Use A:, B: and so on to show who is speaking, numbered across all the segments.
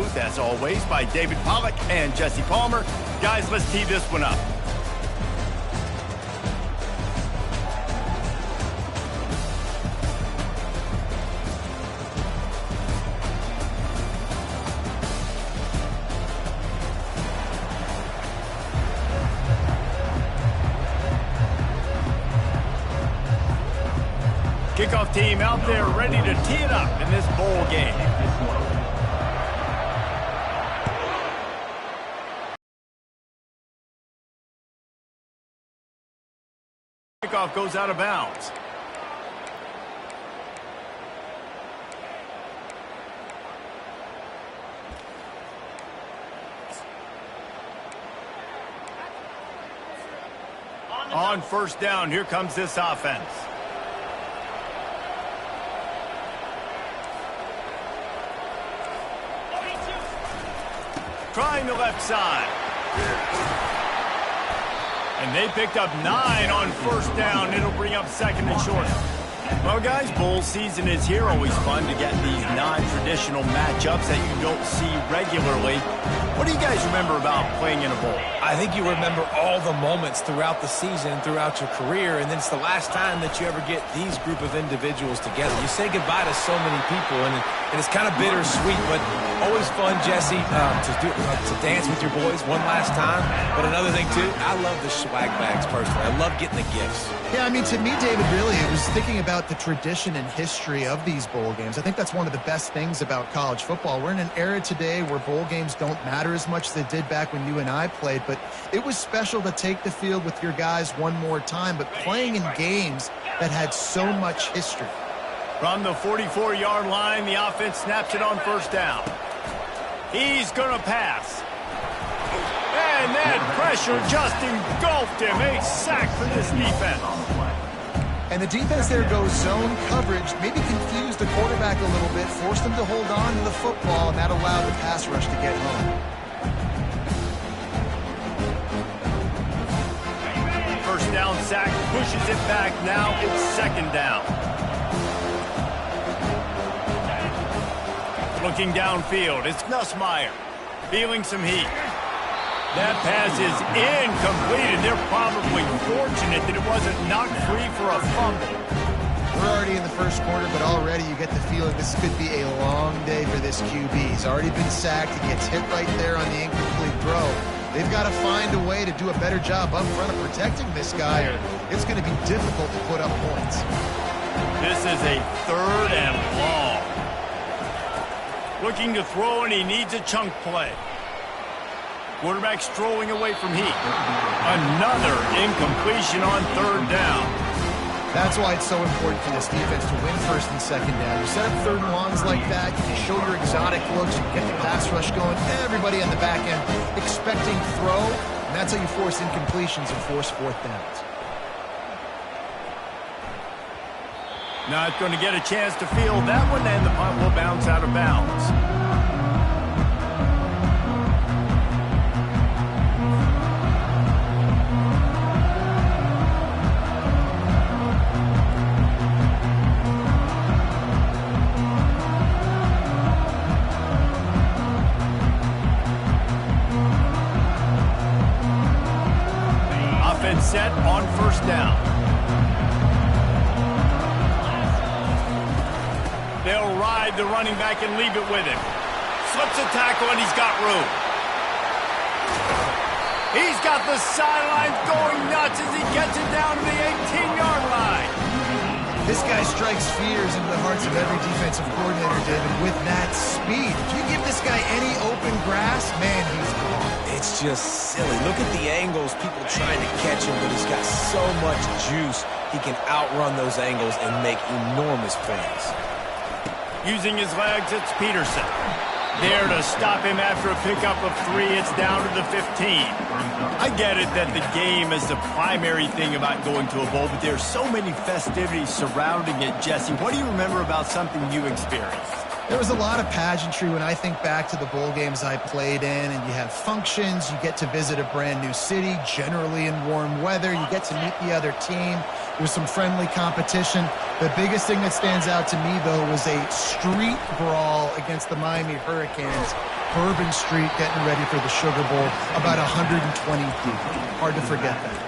A: booth, as always, by David Pollack and Jesse Palmer. Guys, let's tee this one up. Kickoff team out there ready to tee it up in this bowl game. Kickoff goes out of bounds. On first down, here comes this offense. Trying the left side. And they picked up 9 on first down. It'll bring up second and short. Well, guys, bowl season is here. Always fun to get these non-traditional matchups that you don't see regularly. What do you guys remember about playing in a bowl?
B: I think you remember all the moments throughout the season, throughout your career, and then it's the last time that you ever get these group of individuals together. You say goodbye to so many people, and it's kind of bittersweet, but always fun, Jesse, to dance with your boys one last time. But another thing, too, I love the swag bags personally. I love getting the gifts.
C: Yeah, I mean, to me, David, really, it was thinking about the tradition and history of these bowl games. I think that's one of the best things about college football. We're in an era today where bowl games don't matter as much as they did back when you and I played, but it was special to take the field with your guys one more time, but playing in games that had so much history.
A: From the 44-yard line, the offense snaps it on first down. He's going to pass. And that pressure just engulfed him. A sack for this defense.
C: And the defense there goes zone coverage, maybe confused the quarterback a little bit, forced him to hold on to the football, and that allowed the pass rush to get home.
A: First down sack, pushes it back. Now it's second down. Looking downfield, it's Nussmeier. Feeling some heat. That pass is incomplete, and they're probably fortunate that it wasn't knocked free for a fumble.
C: We're already in the first quarter, but already you get the feeling this could be a long day for this QB. He's already been sacked. He gets hit right there on the incomplete throw. They've got to find a way to do a better job up front of protecting this guy, or it's going to be difficult to put up points.
A: This is a third and long. Looking to throw, and he needs a chunk play. Quarterback strolling away from heat. Another incompletion on third down.
C: That's why it's so important for this defense to win first and second down. You set up third and longs like that, you can show your exotic looks, you get the pass rush going, everybody on the back end expecting throw, and that's how you force incompletions and force fourth downs.
A: Not going to get a chance to field that one, and the punt will bounce out of bounds. Set on first down. They'll ride the running back and leave it with him. Slips a tackle and he's got room. He's got the sidelines going nuts as he gets it down to the 18-yard line.
C: This guy strikes fears into the hearts of every defensive coordinator, David, with that speed. If you give this guy any open grass, man, he's gone.
B: It's just silly. Look at the angles, people trying to catch him, but he's got so much juice. He can outrun those angles and make enormous plays.
A: Using his legs, it's Peterson. There to stop him after a pickup of 3. It's down to the 15. I get it that the game is the primary thing about going to a bowl, but there's so many festivities surrounding it, Jesse. What do you remember about something you experienced?
C: There was a lot of pageantry when I think back to the bowl games I played in, and you have functions, you get to visit a brand new city, generally in warm weather, you get to meet the other team, there's some friendly competition. The biggest thing that stands out to me, though, was a street brawl against the Miami Hurricanes. Bourbon Street getting ready for the Sugar Bowl, about 120 deep. Hard to forget that.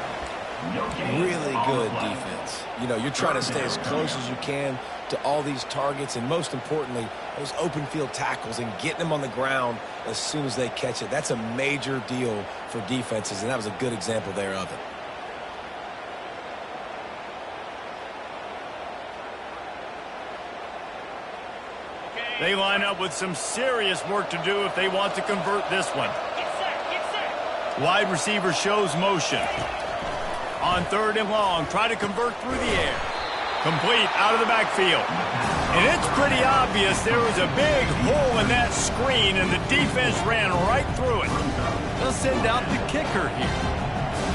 B: Really good defense. You know, you're trying to stay as close as you can to all these targets, and most importantly, those open field tackles and getting them on the ground as soon as they catch it. That's a major deal for defenses, and that was a good example there of it.
A: They line up with some serious work to do if they want to convert this one. Wide receiver shows motion. On 3rd and long, try to convert through the air. Complete out of the backfield. And it's pretty obvious there was a big hole in that screen, and the defense ran right through it. They'll send out the kicker here.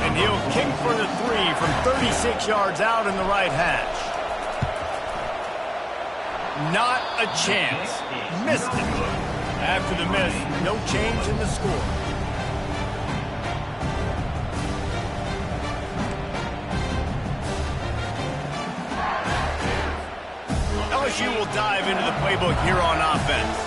A: And he'll kick for the 3 from 36 yards out in the right hash. Not a chance. Missed it. After the miss, no change in the score. LSU will dive into the playbook here on offense.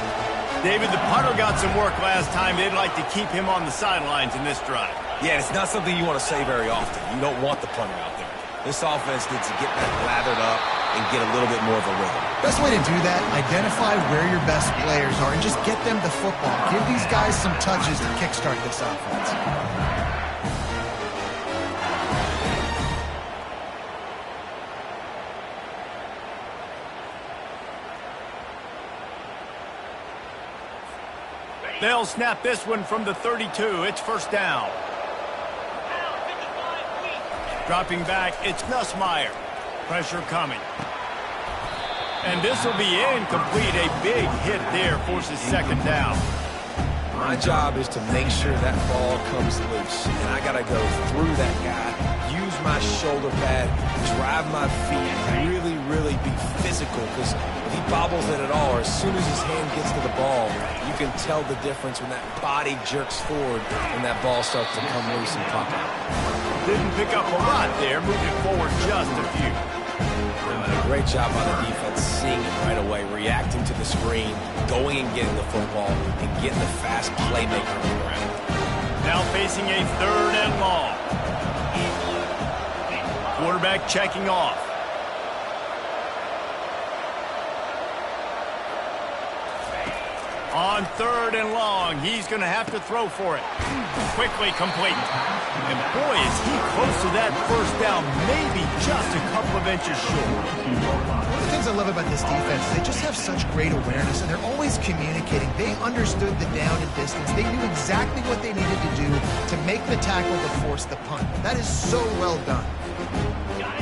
A: David, the punter got some work last time. They'd like to keep him on the sidelines in this drive.
B: Yeah, it's not something you want to say very often. You don't want the punter out there. This offense needs to get back lathered up and get a little bit more of a rhythm.
C: Best way to do that, identify where your best players are and just get them the football. Give these guys some touches to kickstart this offense.
A: They'll snap this one from the 32. It's 1st down. Dropping back, it's Nussmeier. Pressure coming. And this will be incomplete. A big hit there forces 2nd down.
B: My job is to make sure that ball comes loose. And I got to go through that guy, use my shoulder pad, drive my feet, really be physical. Because if he bobbles it at all, or as soon as his hand gets to the ball, you can tell the difference when that body jerks forward and that ball starts to come loose and pop out.
A: Didn't pick up a lot there, moving forward just a few.
B: A great job by the defense, seeing it right away, reacting to the screen, going and getting the football, and getting the fast playmaker on the ground.
A: Now facing a 3rd and long. Quarterback checking off. On 3rd and long, he's going to have to throw for it. Quickly complete. And boy, is he close to that 1st down, maybe just a couple of inches short.
C: One of the things I love about this defense, they just have such great awareness, and they're always communicating. They understood the down and distance. They knew exactly what they needed to do to make the tackle to force the punt. That is so well done.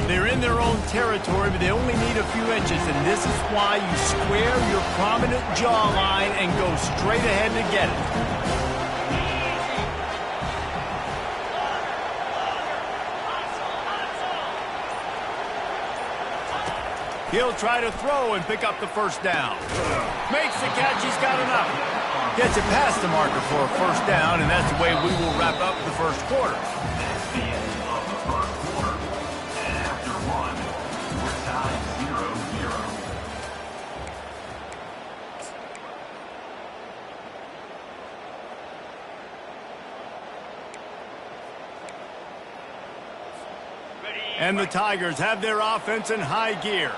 A: They're in their own territory, but they only need a few inches, and this is why you square your prominent jawline and go straight ahead to get it. He'll try to throw and pick up the 1st down. Makes the catch, he's got enough. Gets it past the marker for a 1st down, and that's the way we will wrap up the 1st quarter. And the Tigers have their offense in high gear.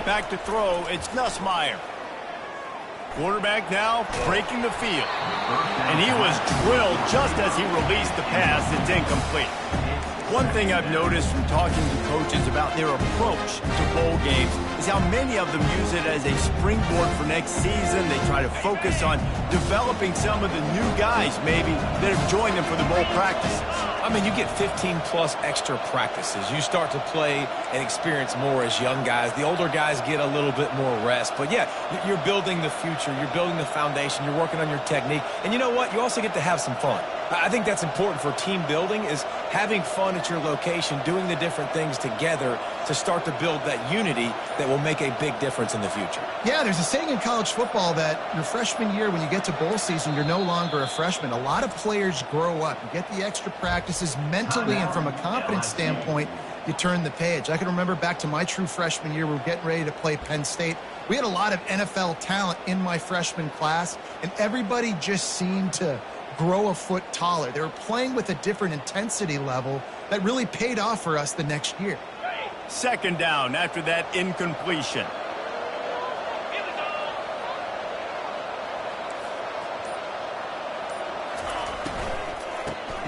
A: Back to throw, it's Nussmeier. Quarterback now breaking the field. And he was drilled just as he released the pass. It's incomplete. One thing I've noticed from talking to coaches about their approach to bowl games is how many of them use it as a springboard for next season. They try to focus on developing some of the new guys, maybe, that have joined them for the bowl practices.
B: I mean, you get 15-plus extra practices. You start to play and experience more as young guys. The older guys get a little bit more rest. But, yeah, you're building the future. You're building the foundation. You're working on your technique. And you know what? You also get to have some fun. I think that's important for team building, is having fun at your location, doing the different things together to start to build that unity that will make a big difference in the future.
C: Yeah, there's a saying in college football that your freshman year, when you get to bowl season, you're no longer a freshman. A lot of players grow up. You get the extra practices mentally, and from a confidence standpoint, you turn the page. I can remember back to my true freshman year, we were getting ready to play Penn State. We had a lot of NFL talent in my freshman class, and everybody just seemed to grow a foot taller. They were playing with a different intensity level that really paid off for us the next year.
A: Second down after that incompletion.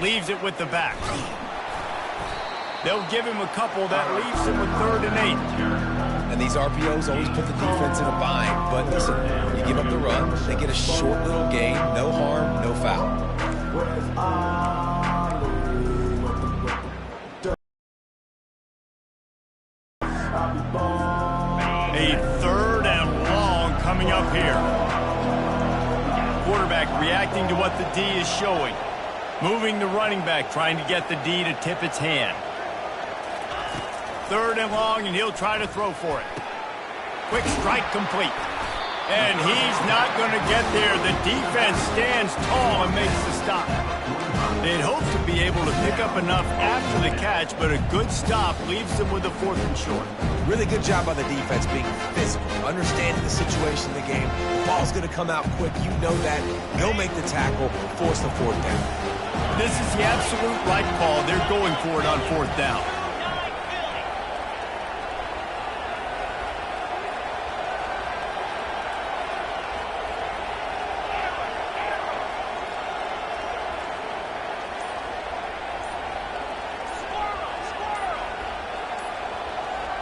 A: Leaves it with the back. They'll give him a couple. That leaves him with 3rd and 8.
B: And these RPOs always put the defense in a bind. But listen, you give up the run, they get a short little gain, no harm, no foul.
A: A 3rd and long coming up here. Quarterback reacting to what the D is showing. Moving the running back, trying to get the D to tip its hand. 3rd and long, and he'll try to throw for it. Quick strike complete. And he's not going to get there. The defense stands tall and makes the stop. They'd hope to be able to pick up enough after the catch, but a good stop leaves them with a 4th and short.
B: Really good job by the defense being physical, understanding the situation in the game. The ball's going to come out quick. You know that. Go make the tackle, force the 4th down.
A: This is the absolute right call. They're going for it on 4th down.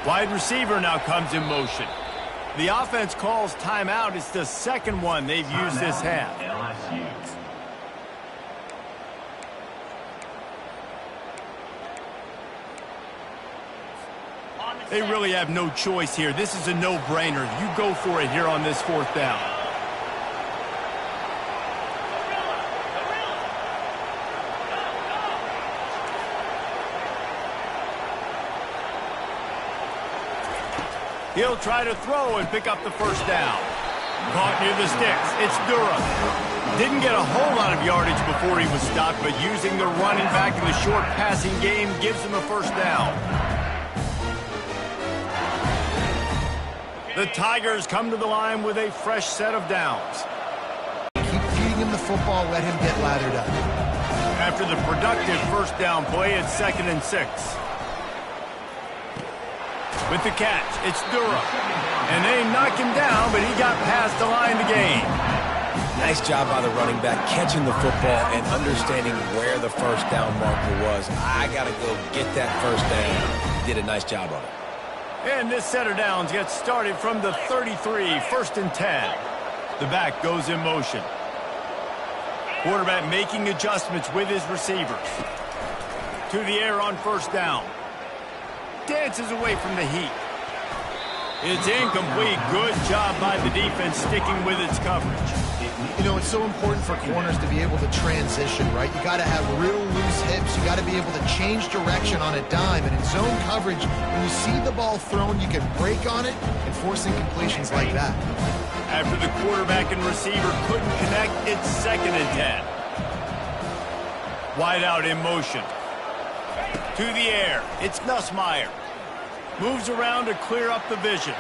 A: Wide receiver now comes in motion. The offense calls timeout. It's the second one they've used this half. They really have no choice here. This is a no-brainer. You go for it here on this 4th down. He'll try to throw and pick up the 1st down. Caught near the sticks. It's Durham. Didn't get a whole lot of yardage before he was stopped, but using the running back in the short passing game gives him a 1st down. The Tigers come to the line with a fresh set of downs.
C: Keep feeding him the football, let him get lathered up.
A: After the productive 1st down play, it's 2nd and 6. With the catch, it's Durham. And they knock him down, but he got past the line to gain.
B: Nice job by the running back, catching the football and understanding where the 1st down marker was. I got to go get that 1st down. He did a nice job on it.
A: And this set of downs gets started from the 33, 1st and 10. The back goes in motion. Quarterback making adjustments with his receivers. To the air on 1st down. Dances away from the heat. It's incomplete. Good job by the defense sticking with its coverage.
C: You know, it's so important for corners to be able to transition, right? You got to have real loose hips. You got to be able to change direction on a dime. And in zone coverage, when you see the ball thrown, you can break on it and force incompletions like that.
A: After the quarterback and receiver couldn't connect, it's 2nd and 10. Wide out in motion. To the air, it's Nussmeier. Moves around to clear up the vision.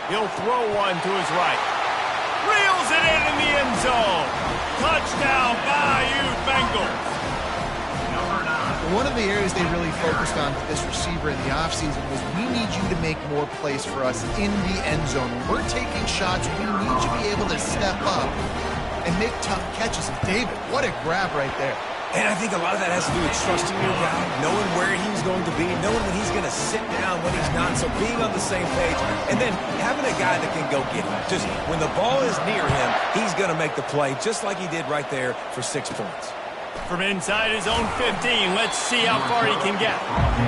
A: He'll throw one to his right. Reels it in the end zone. Touchdown, Bayou Bengals.
C: One of the areas they really focused on with this receiver in the offseason was, we need you to make more plays for us in the end zone. When we're taking shots, we need you to be able to step up and make tough catches. And David, what a grab right there.
B: And I think a lot of that has to do with trusting your guy, knowing where he's going to be, knowing when he's going to sit down, when he's not, so being on the same page, and then having a guy that can go get him. Just when the ball is near him, he's going to make the play, just like he did right there for 6 points.
A: From inside his own 15, let's see how far he can get.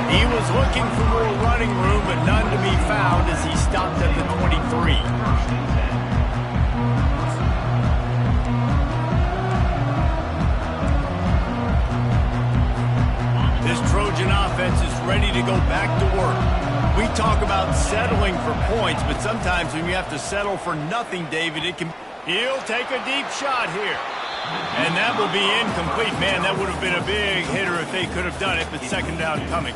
A: He was looking for more running room, but none to be found as he stopped at the 23. to go back to work. We talk about settling for points, but sometimes when you have to settle for nothing, David, he'll take a deep shot here. And that will be incomplete. Man, that would have been a big hitter if they could have done it, but second down coming.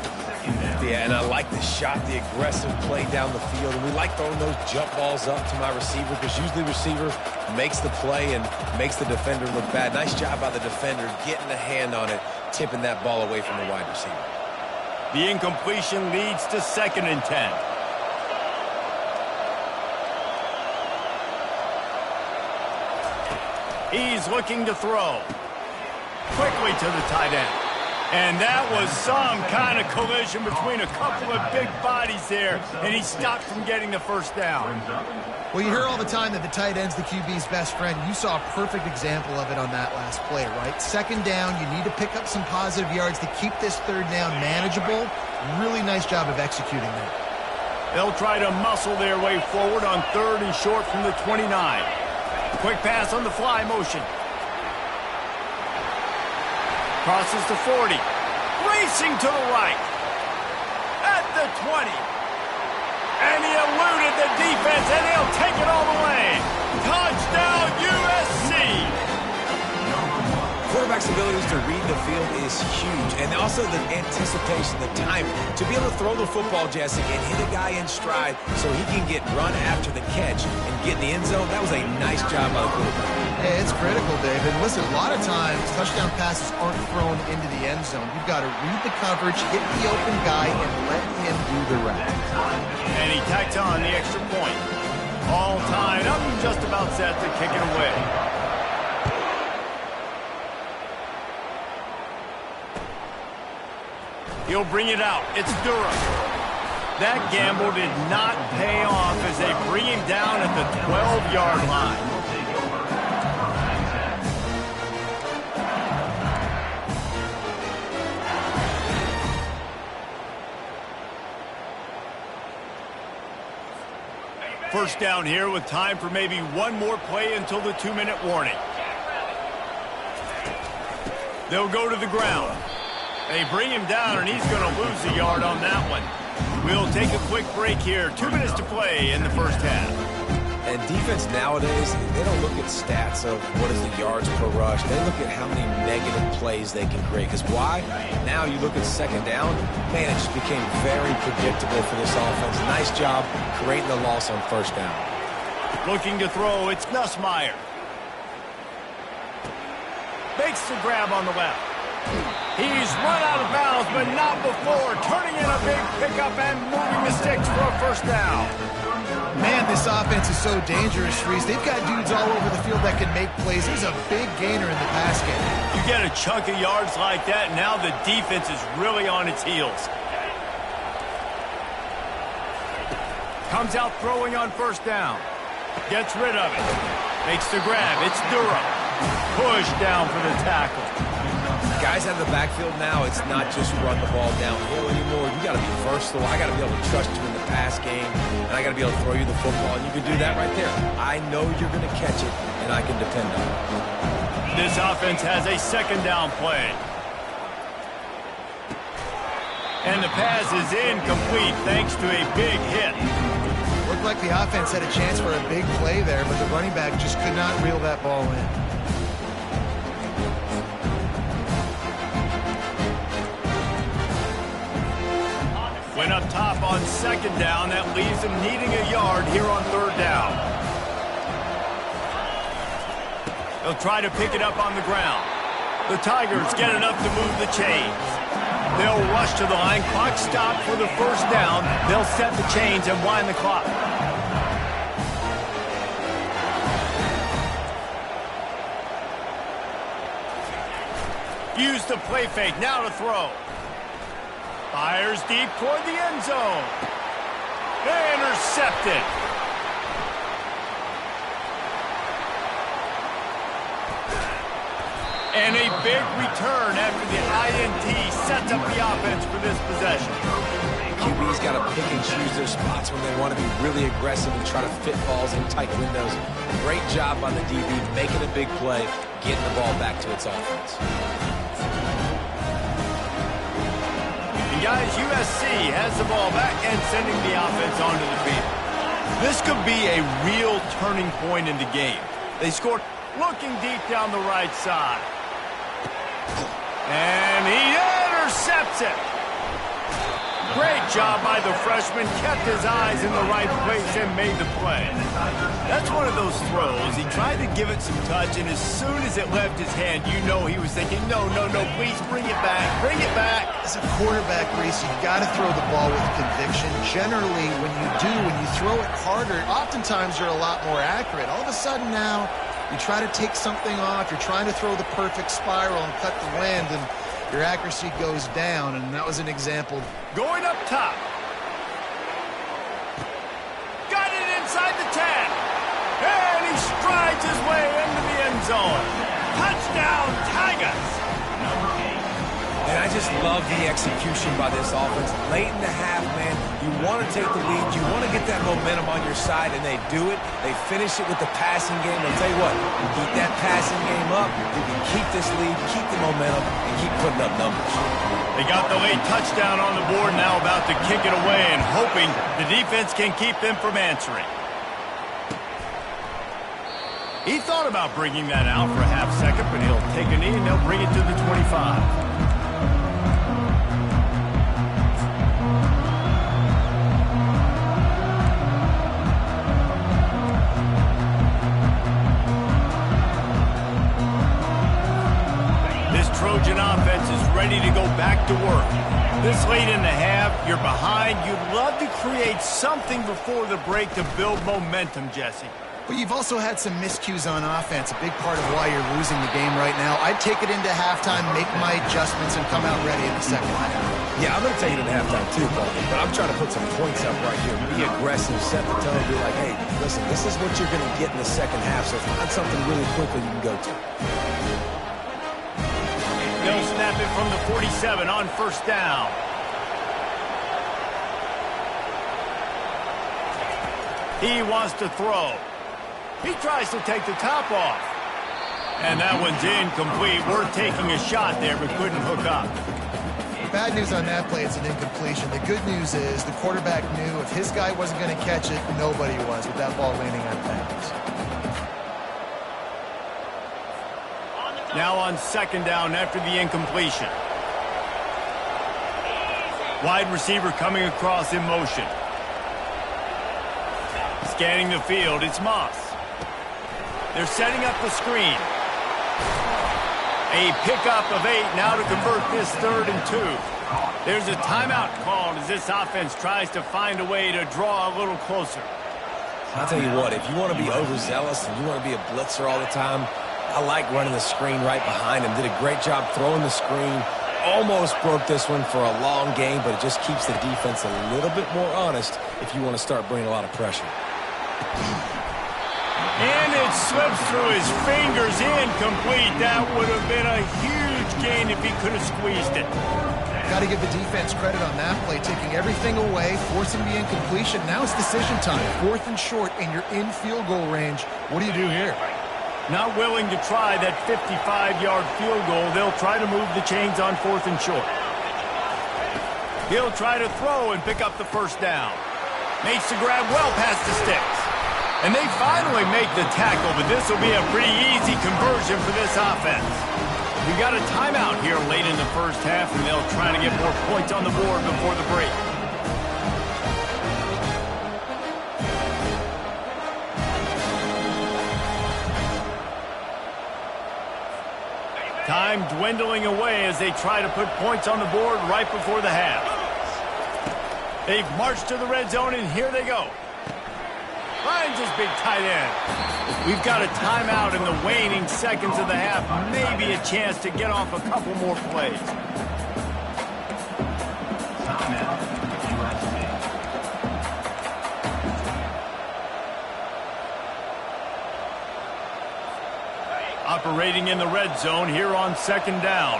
B: Yeah, and I like the shot, the aggressive play down the field. And we like throwing those jump balls up to my receiver because usually the receiver makes the play and makes the defender look bad. Nice job by the defender getting a hand on it, tipping that ball away from the wide receiver.
A: The incompletion leads to 2nd and 10. He's looking to throw. Quickly to the tight end. And that was some kind of collision between a couple of big bodies there, and he stopped from getting the first down.
C: Well, you hear all the time that the tight end's the QB's best friend. You saw a perfect example of it on that last play, right? Second down, you need to pick up some positive yards to keep this third down manageable. Really nice job of executing that.
A: They'll try to muscle their way forward on 3rd and short from the 29. Quick pass on the fly motion. Crosses to 40. Racing to the right. At the 20. And he eluded the defense, and he'll take it all the way. Touchdown, USC!
B: Quarterback's abilities to read the field is huge, and also the anticipation, the timing. To be able to throw the football, Jesse, and hit a guy in stride so he can get run after the catch and get in the end zone, that was a nice job by the quarterback.
C: Hey, it's critical, David. Listen, a lot of times touchdown passes aren't thrown into the end zone. You've got to read the coverage, hit the open guy, and let him do the rest.
A: And he tacks on the extra point. All tied up and just about set to kick it away. He'll bring it out. It's Durham. That gamble did not pay off as they bring him down at the 12-yard line. First down here with time for maybe one more play until the 2-minute warning. They'll go to the ground. They bring him down, and he's going to lose a yard on that one. We'll take a quick break here. 2 minutes to play in the first half.
B: And defense nowadays, they don't look at stats of what is the yards per rush. They look at how many negative plays they can create. Because why? Now you look at second down, man, it just became very predictable for this offense. Nice job creating the loss on first down.
A: Looking to throw, it's Nussmeier. Makes the grab on the left. He's run out of bounds, but not before turning in a big pickup and moving the sticks for a first down.
C: Man, this offense is so dangerous, Reese. They've got dudes all over the field that can make plays. There's a big gainer in the pass game.
A: You get a chunk of yards like that, now the defense is really on its heels. Comes out throwing on first down. Gets rid of it. Makes the grab. It's Durham. Pushed down for the tackle.
B: Guys out of the backfield now, it's not just run the ball downhill anymore. You got to be versatile. I got to be able to trust you in the pass game, and I got to be able to throw you the football, and you can do that right there. I know you're going to catch it, and I can depend on it.
A: This offense has a second down play. And the pass is incomplete thanks to a big hit.
C: Looked like the offense had a chance for a big play there, but the running back just could not reel that ball in.
A: Went up top on second down. That leaves him needing a yard here on third down. They'll try to pick it up on the ground. The Tigers get enough to move the chains. They'll rush to the line. Clock stopped for the first down. They'll set the chains and wind the clock. Use the play fake. Now to throw. Fires deep toward the end zone. Intercepted. And a big return after the INT sets up the offense for this possession.
B: QB's got to pick and choose their spots when they want to be really aggressive and try to fit balls in tight windows. Great job by the DB making a big play, getting the ball back to its offense.
A: guys, USC has the ball back and sending the offense onto the field. This could be a real turning point in the game. They scored looking deep down the right side. And he intercepts it. Great job by the freshman. Kept his eyes in the right place and made the play. That's one of those throws. He tried to give it some touch, and as soon as it left his hand, you know he was thinking, no, please bring it back, bring it back.
C: As a quarterback, Reese, you've got to throw the ball with conviction. Generally, when you throw it harder, oftentimes you're a lot more accurate. All of a sudden now, you try to take something off, you're trying to throw the perfect spiral and cut the wind, and your accuracy goes down, and that was an example.
A: Going up top. Got it inside the 10. And he strides his way into the end zone. Touchdown, Tigers.
B: And I just love the execution by this offense. Late in the half, man, you want to take the lead. You want to get that momentum on your side, and they do it. They finish it with the passing game. I'll tell you what, you keep that passing game up, you can keep this lead, keep the momentum, and keep putting up numbers.
A: They got the late touchdown on the board, now about to kick it away and hoping the defense can keep them from answering. He thought about bringing that out for a half second, but he'll take a knee and they'll bring it to the 25. Trojan offense is ready to go back to work. This late in the half, you're behind. You'd love to create something before the break to build momentum, Jesse.
C: But you've also had some miscues on offense, a big part of why you're losing the game right now. I'd take it into halftime, make my adjustments, and come out ready in the second half.
B: Yeah, I'm going to take it into halftime too, but I'm trying to put some points up right here. Be aggressive, set the tone, be like, hey, listen, this is what you're going to get in the second half, so find something really quickly you can go to.
A: They'll snap it from the 47 on first down. He wants to throw. He tries to take the top off. And that one's incomplete. We're taking a shot there, but couldn't hook up.
C: Bad news on that play, it's an incompletion. The good news is the quarterback knew if his guy wasn't going to catch it, nobody was with that ball landing on bounds.
A: Now on second down after the incompletion. Wide receiver coming across in motion. Scanning the field, it's Moss. They're setting up the screen. A pickup of 8 now to convert this 3rd and 2. There's a timeout called as this offense tries to find a way to draw a little closer.
B: I'll tell you what, if you want to be overzealous and you want to be a blitzer all the time, I like running the screen right behind him. Did a great job throwing the screen. Almost broke this one for a long game, but it just keeps the defense a little bit more honest if you want to start bringing a lot of pressure.
A: And it slips through his fingers, incomplete. That would have been a huge gain if he could have squeezed it.
C: Got to give the defense credit on that play, taking everything away, forcing the incompletion. Now it's decision time. 4th and short, and you're in field goal range. What do you do here?
A: Not willing to try that 55-yard field goal. They'll try to move the chains on 4th and short. He'll try to throw and pick up the first down. Makes the grab well past the sticks. And they finally make the tackle, but this will be a pretty easy conversion for this offense. We got a timeout here late in the first half, and they'll try to get more points on the board before the break. Time dwindling away as they try to put points on the board right before the half. They've marched to the red zone, and here they go. Finds his big tight end. We've got a timeout in the waning seconds of the half. Maybe a chance to get off a couple more plays. Operating in the red zone here on second down.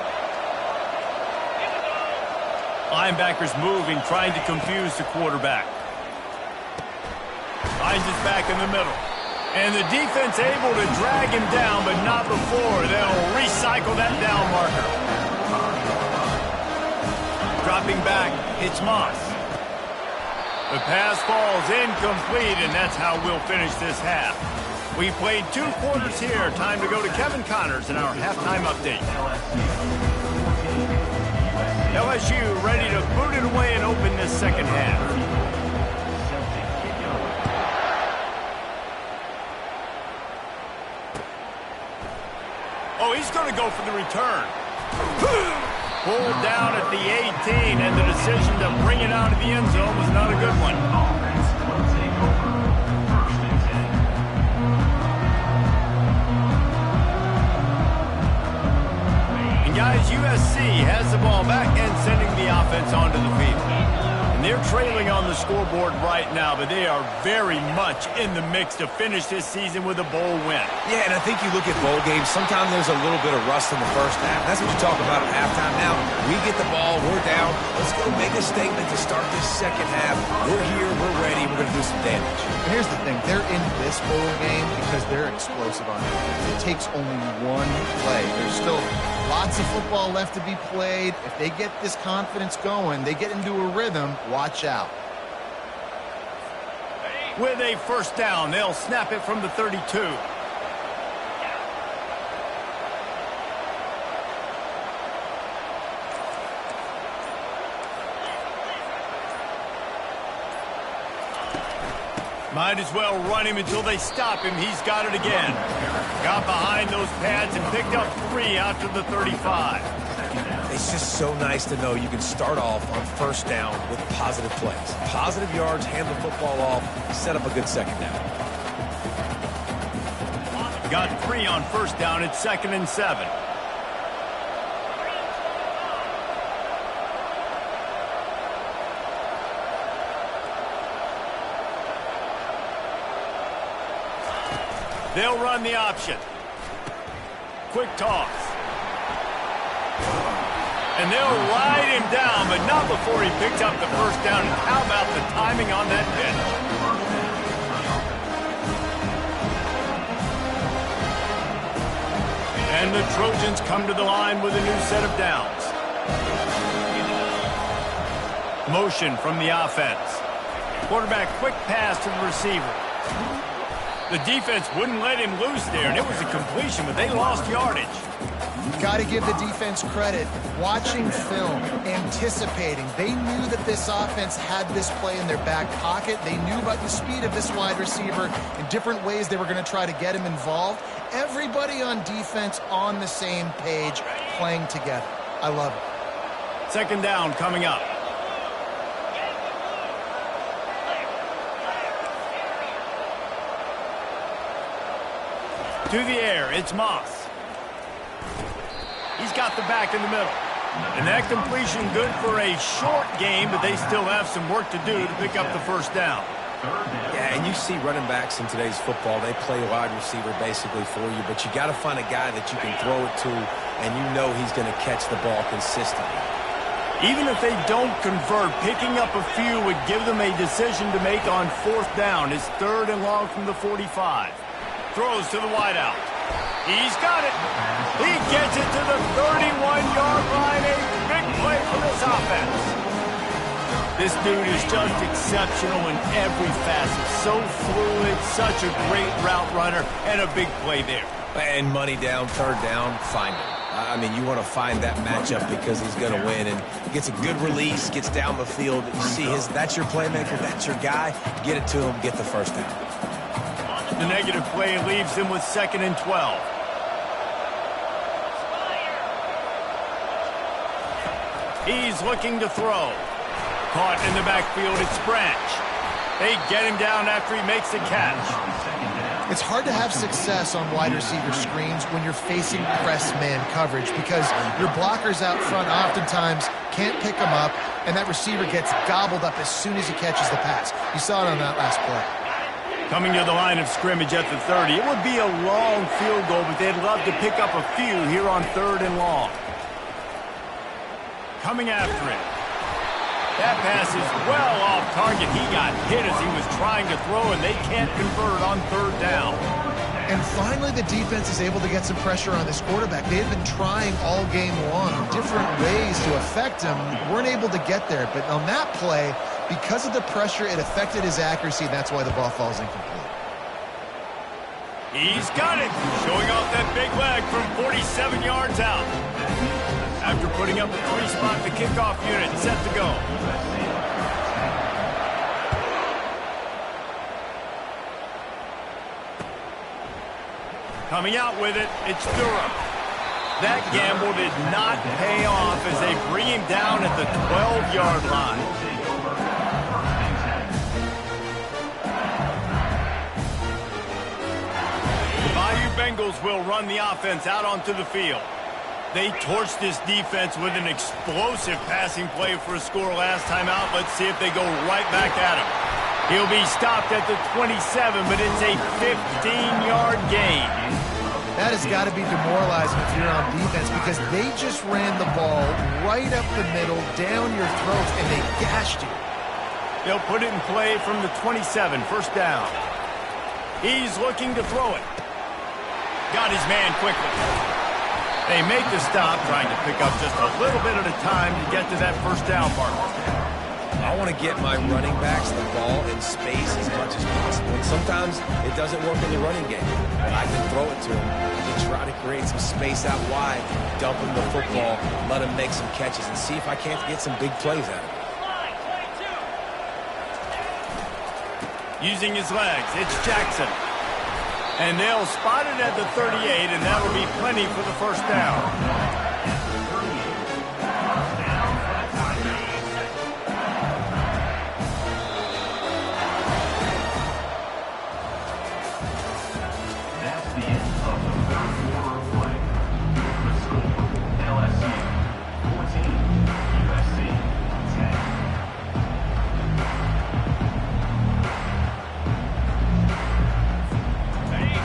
A: Linebackers moving, trying to confuse the quarterback. Finds his back in the middle. And the defense able to drag him down, but not before. They'll recycle that down marker. Dropping back, it's Moss. The pass falls incomplete, and that's how we'll finish this half. We played 2 quarters here. Time to go to Kevin Connors in our halftime update. LSU ready to boot it away and open this second half. Oh, he's going to go for the return. Pulled down at the 18, and the decision to bring it out of the end zone was not a good one. And guys, USC has the ball back and sending the offense onto the field. And they're trailing on the scoreboard right now, but they are very much in the mix to finish this season with a bowl win.
B: Yeah, and I think you look at bowl games, sometimes there's a little bit of rust in the first half. That's what you talk about at halftime. Now, we get the ball, we're down. Let's go make a statement to start this second half. We're here, we're ready, we're going to do some damage.
C: And here's the thing. They're in this bowl game because they're explosive on it. It takes only one play. There's still lots of football left to be played. If they get this confidence going, they get into a rhythm, watch out.
A: With a first down, they'll snap it from the 32. Might as well run him until they stop him. He's got it again. Got behind those pads and picked up 3 after the 35.
B: It's just so nice to know you can start off on first down with positive plays. Positive yards, hand the football off, set up a good second down.
A: Got 3 on first down. It's 2nd and 7. They'll run the option. Quick toss. And they'll ride him down, but not before he picks up the first down. And how about the timing on that pitch? And the Trojans come to the line with a new set of downs. Motion from the offense. Quarterback quick pass to the receiver. The defense wouldn't let him loose there, and it was a completion, but they lost yardage.
C: Got to give the defense credit. Watching film, anticipating. They knew that this offense had this play in their back pocket. They knew about the speed of this wide receiver and different ways they were going to try to get him involved. Everybody on defense on the same page, playing together. I love it.
A: 2nd down coming up. To the air, it's Moss. He's got the back in the middle. And that completion good for a short game, but they still have some work to do to pick up the first down.
B: Yeah, and you see running backs in today's football, they play wide receiver basically for you, but you got to find a guy that you can throw it to, and you know he's going to catch the ball consistently.
A: Even if they don't convert, picking up a few would give them a decision to make on 4th down. It's 3rd and long from the 45. Throws to the wideout. He's got it. He gets it to the 31-yard line. A big play for this offense. This dude is just exceptional in every facet. So fluid, such a great route runner, and a big play there.
B: And money down, 3rd down, find him. I mean, you want to find that matchup because he's going to win, and gets a good release, gets down the field. You see that's your playmaker, that's your guy. Get it to him, get the first down.
A: The negative play leaves him with 2nd and 12. He's looking to throw. Caught in the backfield, it's Branch. They get him down after he makes the catch.
C: It's hard to have success on wide receiver screens when you're facing press man coverage because your blockers out front oftentimes can't pick them up, and that receiver gets gobbled up as soon as he catches the pass. You saw it on that last play.
A: Coming to the line of scrimmage at the 30. It would be a long field goal, but they'd love to pick up a few here on 3rd and long. Coming after it. That pass is well off target. He got hit as he was trying to throw, and they can't convert on 3rd down.
C: And finally, the defense is able to get some pressure on this quarterback. They've been trying all game long different ways to affect him. Weren't able to get there. But on that play, because of the pressure, it affected his accuracy. That's why the ball falls incomplete.
A: He's got it. Showing off that big leg from 47 yards out. After putting up a 3-spot, the kickoff unit set to go. Coming out with it, it's Durham. That gamble did not pay off as they bring him down at the 12-yard line. The Bayou Bengals will run the offense out onto the field. They torched this defense with an explosive passing play for a score last time out. Let's see if they go right back at him. He'll be stopped at the 27, but it's a 15-yard gain.
C: That has got to be demoralizing if you're on defense because they just ran the ball right up the middle, down your throats, and they gashed you.
A: They'll put it in play from the 27, first down. He's looking to throw it. Got his man quickly. They make the stop, trying to pick up just a little bit at a time to get to that first down marker.
B: I want to get my running backs the ball in space as much as possible. And sometimes it doesn't work in the running game. But I can throw it to him and try to create some space out wide, dump him the football, let him make some catches, and see if I can't get some big plays out of him.
A: Using his legs, it's Jackson. And they'll spot it at the 38, and that'll be plenty for the first down.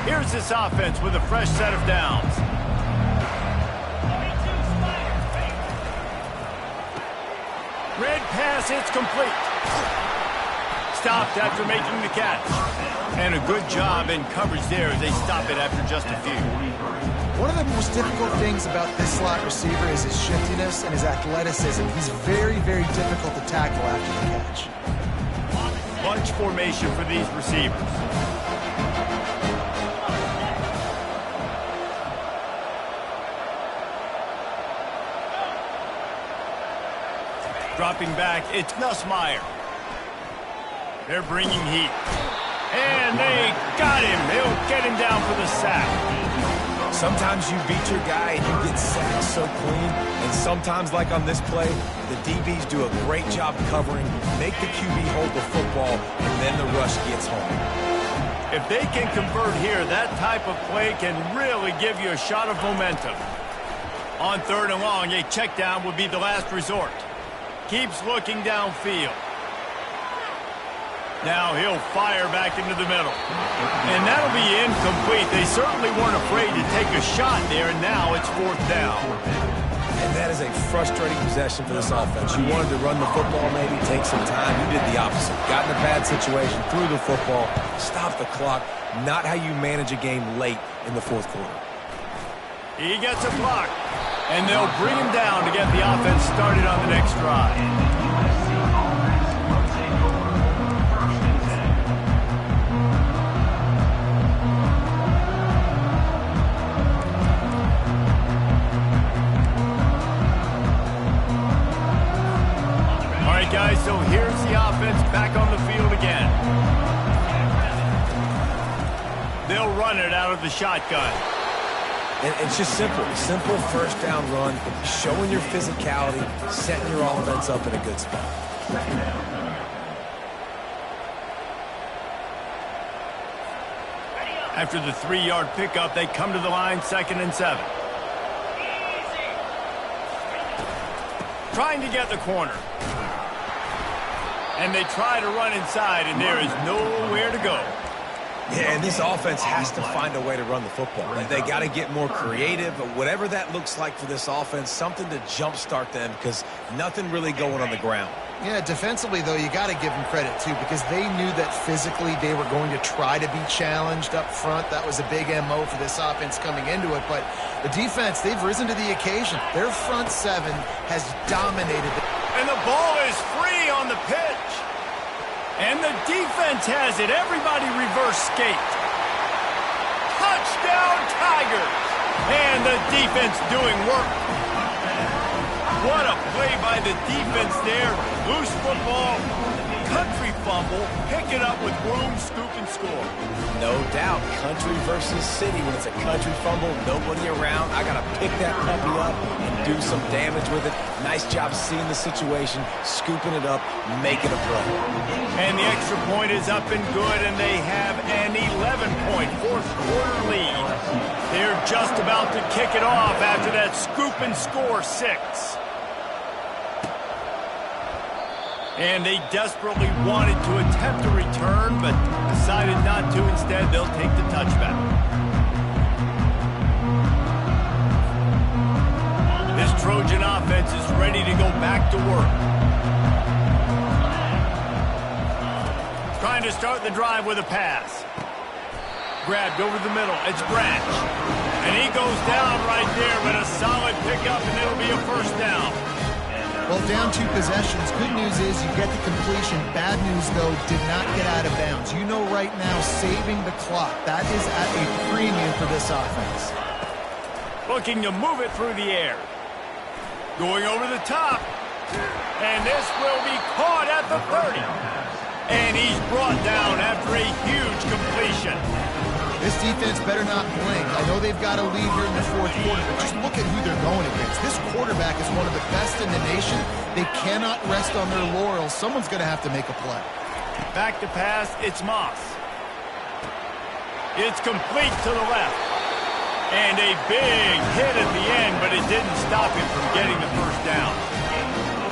A: Here's this offense with a fresh set of downs. Red pass, it's complete. Stopped after making the catch. And a good job in coverage there as they stop it after just a few.
C: One of the most difficult things about this slot receiver is his shiftiness and his athleticism. He's very, very difficult to tackle after the catch.
A: Bunch formation for these receivers. Dropping back, it's Nussmeier. They're bringing heat. And they got him. They'll get him down for the sack.
B: Sometimes you beat your guy and you get sacked so clean. And sometimes, like on this play, the DBs do a great job covering, make the QB hold the football, and then the rush gets home.
A: If they can convert here, that type of play can really give you a shot of momentum. On 3rd and long, a check down would be the last resort. Keeps looking downfield. Now he'll fire back into the middle. And that'll be incomplete. They certainly weren't afraid to take a shot there, and now it's 4th down.
B: And that is a frustrating possession for this offense. You wanted to run the football, maybe take some time. You did the opposite. Got in a bad situation, threw the football, stopped the clock. Not how you manage a game late in the 4th quarter.
A: He gets a block. And they'll bring him down to get the offense started on the next drive. All right, guys, so here's the offense back on the field again. They'll run it out of the shotgun.
B: And it's just simple first down run, showing your physicality, setting your offense up in a good spot.
A: After the 3-yard pickup, they come to the line, 2nd and 7. Trying to get the corner. And they try to run inside, and there is nowhere to go.
B: Yeah, and this offense has to find a way to run the football. They got to get more creative, but whatever that looks like for this offense, something to jumpstart them because nothing really going on the ground.
C: Yeah, defensively, though, you got to give them credit, too, because they knew that physically they were going to try to be challenged up front. That was a big MO for this offense coming into it. But the defense, they've risen to the occasion. Their front seven has dominated.
A: And the ball is free on the pitch. And the defense has it. Everybody reverse skate. Touchdown, Tigers. And the defense doing work. What a play by the defense there. Loose football, country fumble, pick it up with room, scoop, and score.
B: No doubt, country versus city. When it's a country fumble, nobody around. I got to pick that puppy up and do some damage with it. Nice job seeing the situation, scooping it up, making a play.
A: And the extra point is up and good, and they have an 11-point fourth-quarter lead. They're just about to kick it off after that scoop and score 6. And they desperately wanted to attempt a return, but decided not to. Instead, they'll take the touchback. This Trojan offense is ready to go back to work. Trying to start the drive with a pass. Grabbed over the middle. It's Branch. And he goes down right there, but a solid pickup, and it'll be a first down.
C: Well, down 2 possessions. Good news is you get the completion. Bad news, though, did not get out of bounds. You know right now, saving the clock. That is at a premium for this offense.
A: Looking to move it through the air. Going over the top. And this will be caught at the 30. And he's brought down after a huge completion.
C: This defense better not blink. I know they've got a lead here in the fourth quarter, but just look at who they're going against. This quarterback is one of the best in the nation. They cannot rest on their laurels. Someone's going to have to make a play.
A: Back to pass, it's Moss. It's complete to the left. And a big hit at the end, but it didn't stop him from getting the first down.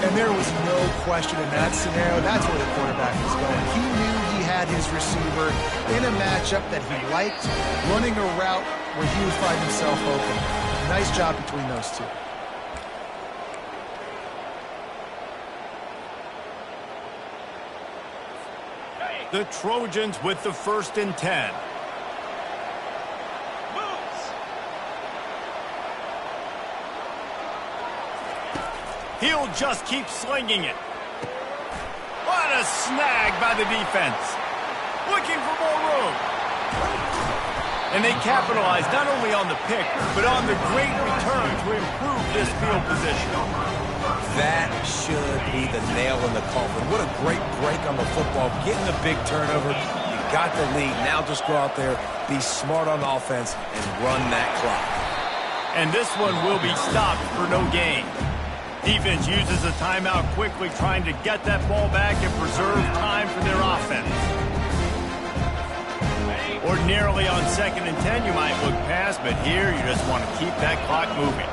C: And there was no question in that scenario. That's where the quarterback was going. He knew he had his receiver in a matchup that he liked, running a route where he would find himself open. Nice job between those two.
A: The Trojans with the 1st and 10. He'll just keep slinging it. What a snag by the defense. Looking for more room. And they capitalize not only on the pick, but on the great return to improve this field position.
B: That should be the nail in the coffin. What a great break on the football. Getting a big turnover. You got the lead. Now just go out there, be smart on offense, and run that clock.
A: And this one will be stopped for no gain. Defense uses a timeout quickly, trying to get that ball back and preserve time for their offense. Ordinarily on 2nd and 10, you might look past, but here you just want to keep that clock moving.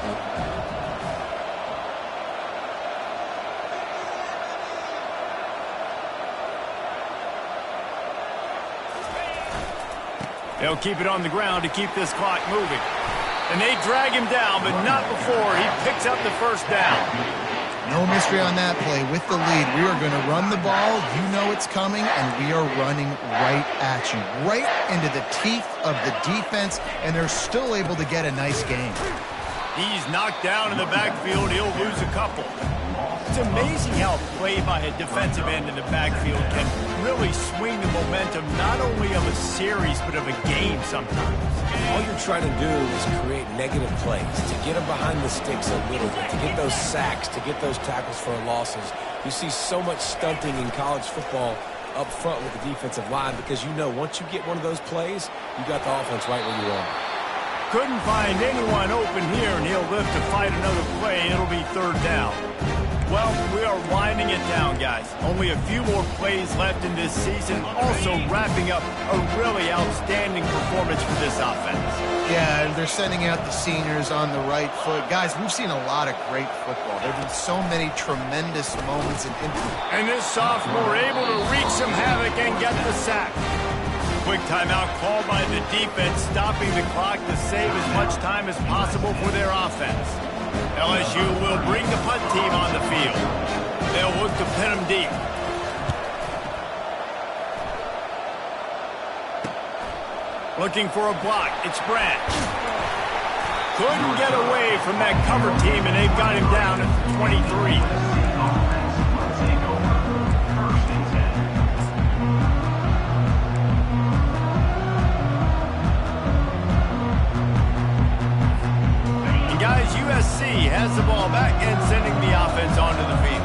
A: They'll keep it on the ground to keep this clock moving. And they drag him down, but not before he picks up the first down.
C: No mystery on that play. With the lead, we are going to run the ball. You know it's coming, and we are running right at you. Right into the teeth of the defense, and they're still able to get a nice gain.
A: He's knocked down in the backfield. He'll lose a couple. It's amazing how a play by a defensive end in the backfield can really swing the momentum not only of a series, but of a game sometimes.
B: All you're trying to do is create negative plays, to get them behind the sticks a little bit, to get those sacks, to get those tackles for losses. You see so much stunting in college football up front with the defensive line because you know once you get one of those plays, you got the offense right where you want it.
A: Couldn't find anyone open here, and he'll live to fight another play. It'll be 3rd down. Well, we are winding it down, guys. Only a few more plays left in this season. Also wrapping up a really outstanding performance for this offense.
C: Yeah, and they're sending out the seniors on the right foot. Guys, we've seen a lot of great football. There have been so many tremendous moments.
A: And this sophomore able to wreak some havoc and get the sack. Quick timeout called by the defense, stopping the clock to save as much time as possible for their offense. LSU will bring the punt team on the field. They'll look to pin them deep. Looking for a block. It's Branch. Couldn't get away from that cover team, and they've got him down at the 23. And guys, USC has the ball back and sending the offense onto the field.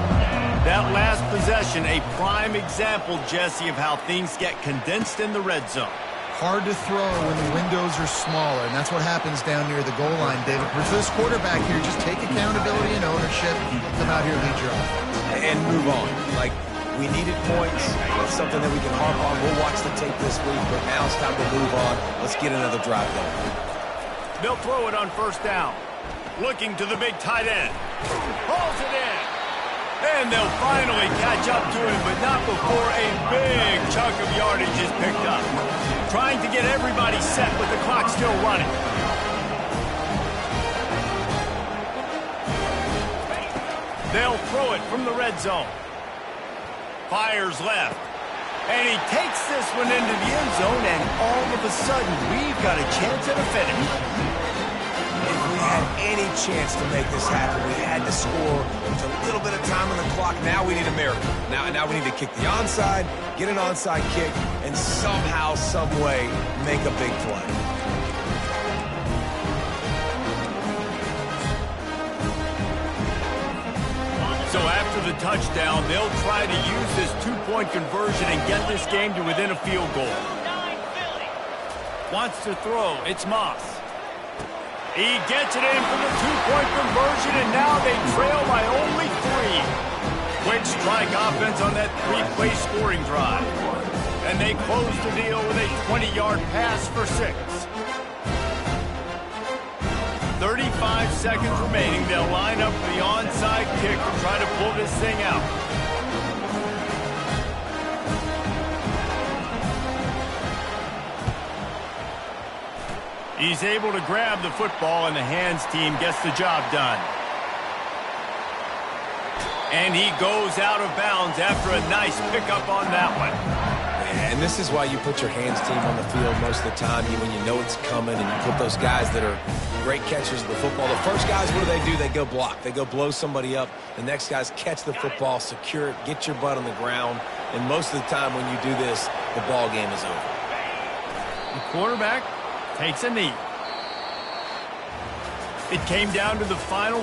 A: That last possession, a prime example, Jesse, of how things get condensed in the red zone.
C: Hard to throw when the windows are smaller, and that's what happens down near the goal line, David. For this quarterback here, just take accountability and ownership, come out here and lead your offense.
B: And move on. Like, we needed points. That's something that we can harp on. We'll watch the tape this week, but now it's time to move on. Let's get another drive going.
A: They'll throw it on first down. Looking to the big tight end. Hauls it in. And they'll finally catch up to him, but not before a big chunk of yardage is picked up. Trying to get everybody set with the clock still running. They'll throw it from the red zone. Fires left. And he takes this one into the end zone, and all of a sudden, we've got a chance at a finish.
B: If we had any chance to make this happen, we had to score with a little bit of time on the clock. Now we need a miracle. Now we need to kick the onside, get an onside kick, and somehow, some way, make a big play.
A: So after the touchdown, they'll try to use this two-point conversion and get this game to within a field goal. Wants to throw. It's Moss. He gets it in for the two-point conversion, and now they trail by only 3. Quick strike offense on that 3-play scoring drive. And they close the deal with a 20-yard pass for 6. 35 seconds remaining. They'll line up for the onside kick and try to pull this thing out. He's able to grab the football, and the hands team gets the job done. And he goes out of bounds after a nice pickup on that one.
B: And this is why you put your hands team on the field most of the time when you know it's coming, and you put those guys that are great catchers of the football. The first guys, what do? They go block. They go blow somebody up. The next guys catch the football, secure it, get your butt on the ground. And most of the time when you do this, the ball game is over.
A: The quarterback takes a knee. It came down to the final